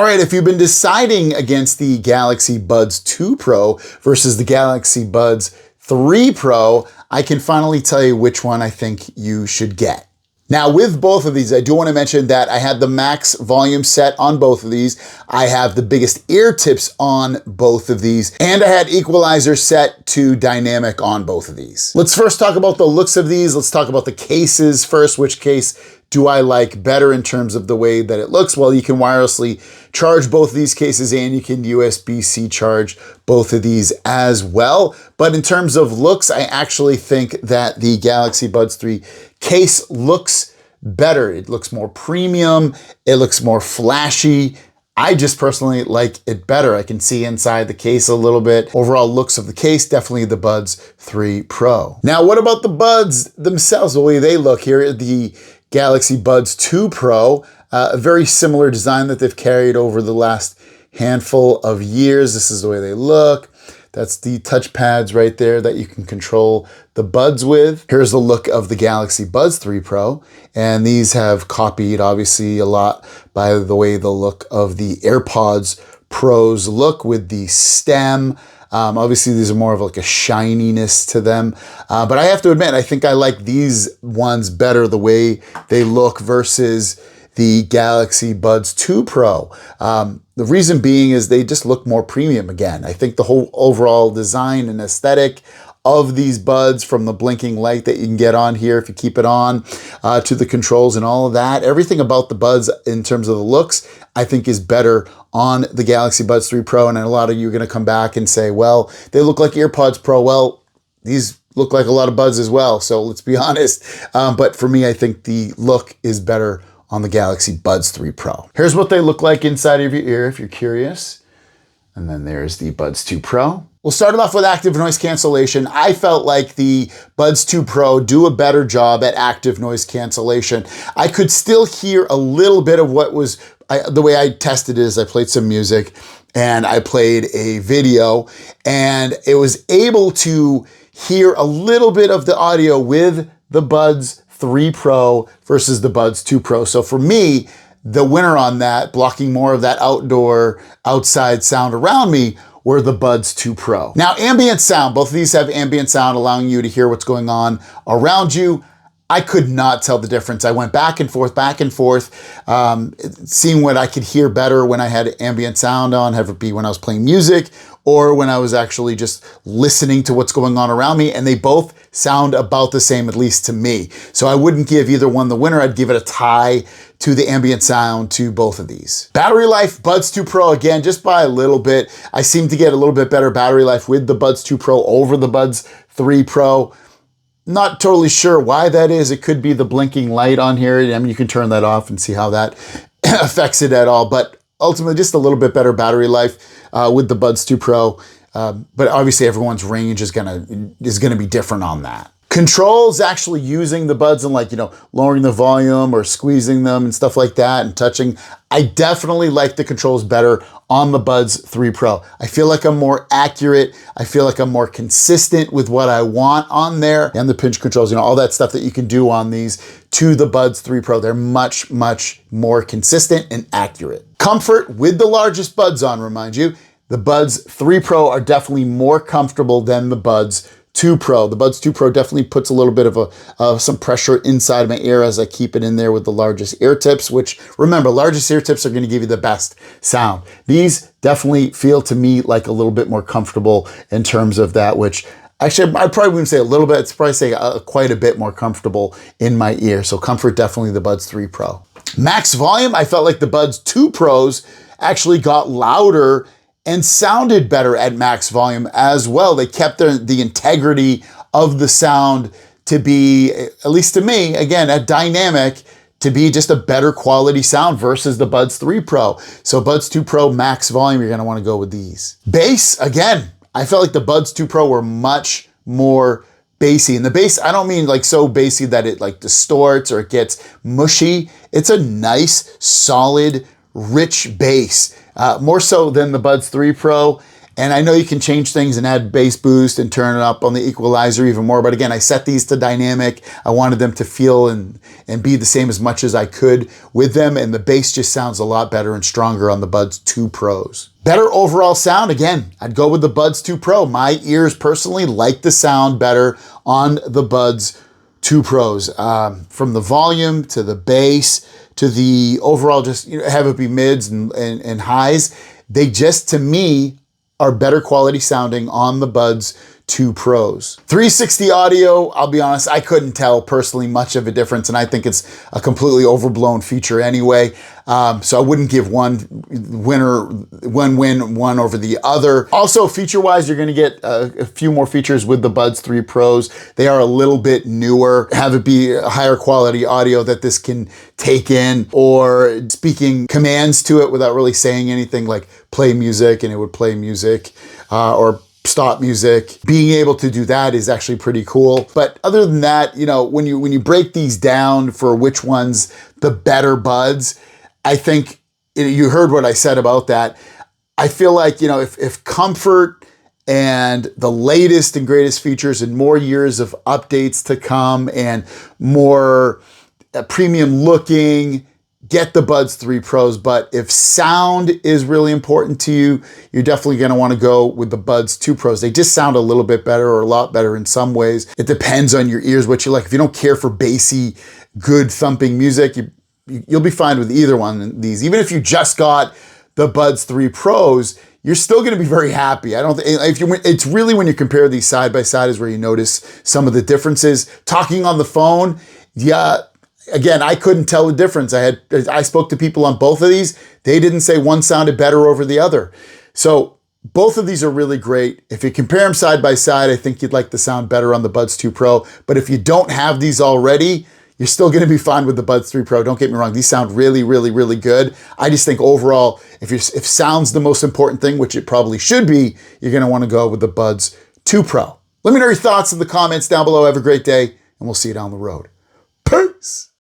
All right, if you've been deciding against the Galaxy Buds 2 Pro versus the Galaxy Buds 3 Pro, I can finally tell you which one I think you should get. Now, with both of these, I do want to mention that I had the max volume set on both of these. I have the biggest ear tips on both of these, and I had equalizer set to dynamic on both of these. Let's first talk about the looks of these. Let's talk about the cases first. Which case do I like better in terms of the way that it looks? Well, you can wirelessly charge both of these cases and you can USB-C charge both of these as well. But in terms of looks, I actually think that the Galaxy Buds 3 case looks better. It looks more premium. It looks more flashy. I just personally like it better. I can see inside the case a little bit. Overall looks of the case, definitely the Buds 3 Pro. Now, what about the buds themselves, the way they look? Here, the Galaxy Buds 2 Pro, a very similar design that they've carried over the last handful of years. This is the way they look. That's the touch pads right there that you can control the buds with. Here's the look of the Galaxy Buds 3 Pro. And these have copied obviously a lot by the way the look of the AirPods Pros look with the stem. Obviously, these are more of like a shininess to them. But I have to admit, I think I like these ones better the way they look versus the Galaxy Buds 2 Pro. The reason being is they just look more premium again. I think the whole overall design and aesthetic of these buds, from the blinking light that you can get on here if you keep it on, to the controls and all of that, everything about the buds in terms of the looks, I think is better on the Galaxy Buds 3 Pro. And a lot of you are going to come back and say, well, they look like AirPods Pro. Well, these look like a lot of buds as well. So let's be honest. But for me, I think the look is better on the Galaxy Buds 3 Pro. Here's what they look like inside of your ear if you're curious. And then there's the Buds 2 Pro. We'll start it off with active noise cancellation. I felt like the Buds 2 Pro do a better job at active noise cancellation. I could still hear a little bit of what was, the way I tested it is I played some music and I played a video, and it was able to hear a little bit of the audio with the Buds 3 Pro versus the Buds 2 Pro. So for me, the winner on that, blocking more of that outside sound around me, were the Buds 2 Pro. Now, ambient sound, both of these have ambient sound allowing you to hear what's going on around you. I could not tell the difference. I went back and forth, seeing what I could hear better when I had ambient sound on, have it be when I was playing music or when I was actually just listening to what's going on around me. And they both sound about the same, at least to me. So I wouldn't give either one the winner. I'd give it a tie to the ambient sound to both of these. Battery life, Buds 2 Pro, again, just by a little bit. I seem to get a little bit better battery life with the Buds 2 Pro over the Buds 3 Pro. Not totally sure why that is. It could be the blinking light on here. I mean, you can turn that off and see how that affects it at all. But ultimately, just a little bit better battery life with the Buds 2 Pro. But obviously, everyone's range is gonna be different on that. Controls, actually using the buds and lowering the volume or squeezing them and stuff like that and touching. I definitely like the controls better on the Buds 3 Pro. I feel like I'm more accurate. I feel like I'm more consistent with what I want on there. And the pinch controls, all that stuff that you can do on these to the Buds 3 Pro. They're much, much more consistent and accurate. Comfort with the largest buds on, remind you. The Buds 3 Pro are definitely more comfortable than the Buds 2 Pro. The Buds 2 Pro definitely puts a little bit of some pressure inside my ear as I keep it in there with the largest ear tips, which, remember, largest ear tips are going to give you the best sound. These definitely feel to me like a little bit more comfortable in terms of that, which actually I probably wouldn't say a little bit, it's probably say quite a bit more comfortable in my ear. So comfort, definitely the Buds 3 Pro. Max volume, I felt like the Buds 2 Pros actually got louder and sounded better at max volume as well. They kept the integrity of the sound to be, at least to me, again, at dynamic, to be just a better quality sound versus the Buds 3 Pro. So Buds 2 Pro max volume, you're gonna wanna go with these. Bass, again, I felt like the Buds 2 Pro were much more bassy. And the bass, I don't mean like so bassy that it like distorts or it gets mushy. It's a nice, solid, rich bass. More so than the Buds 3 Pro. And I know you can change things and add bass boost and turn it up on the equalizer even more. But again, I set these to dynamic. I wanted them to feel and be the same as much as I could with them. And the bass just sounds a lot better and stronger on the Buds 2 Pros. Better overall sound, again, I'd go with the Buds 2 Pro. My ears personally like the sound better on the Buds 2 Pros. From the volume to the bass to the overall, just have it be mids and highs. They just, to me, are better quality sounding on the Buds 2 Pros. 360 audio, I'll be honest, I couldn't tell personally much of a difference, and I think it's a completely overblown feature anyway. So I wouldn't give one win one over the other. Also, feature-wise, you're gonna get a few more features with the Buds 3 Pros. They are a little bit newer, have it be a higher quality audio that this can take in, or speaking commands to it without really saying anything, like play music, and it would play music, or stop music. Being able to do that is actually pretty cool. But other than that, when you break these down for which one's the better Buds, I think you heard what I said about that. I feel like, if comfort and the latest and greatest features and more years of updates to come and more premium looking, get the Buds 3 Pros. But if sound is really important to you, you're definitely going to want to go with the Buds 2 Pros. They just sound a little bit better, or a lot better in some ways. It depends on your ears, what you like. If you don't care for bassy, good thumping music, you'll be fine with either one of these. Even if you just got the Buds 3 Pros, you're still going to be very happy. It's really when you compare these side by side is where you notice some of the differences. Talking on the phone, yeah. Again, I couldn't tell the difference. I spoke to people on both of these. They didn't say one sounded better over the other. So both of these are really great. If you compare them side by side, I think you'd like the sound better on the Buds 2 Pro. But if you don't have these already, you're still going to be fine with the Buds 3 Pro. Don't get me wrong. These sound really, really, really good. I just think overall, if sound's the most important thing, which it probably should be, you're going to want to go with the Buds 2 Pro. Let me know your thoughts in the comments down below. Have a great day, and we'll see you down the road. Peace.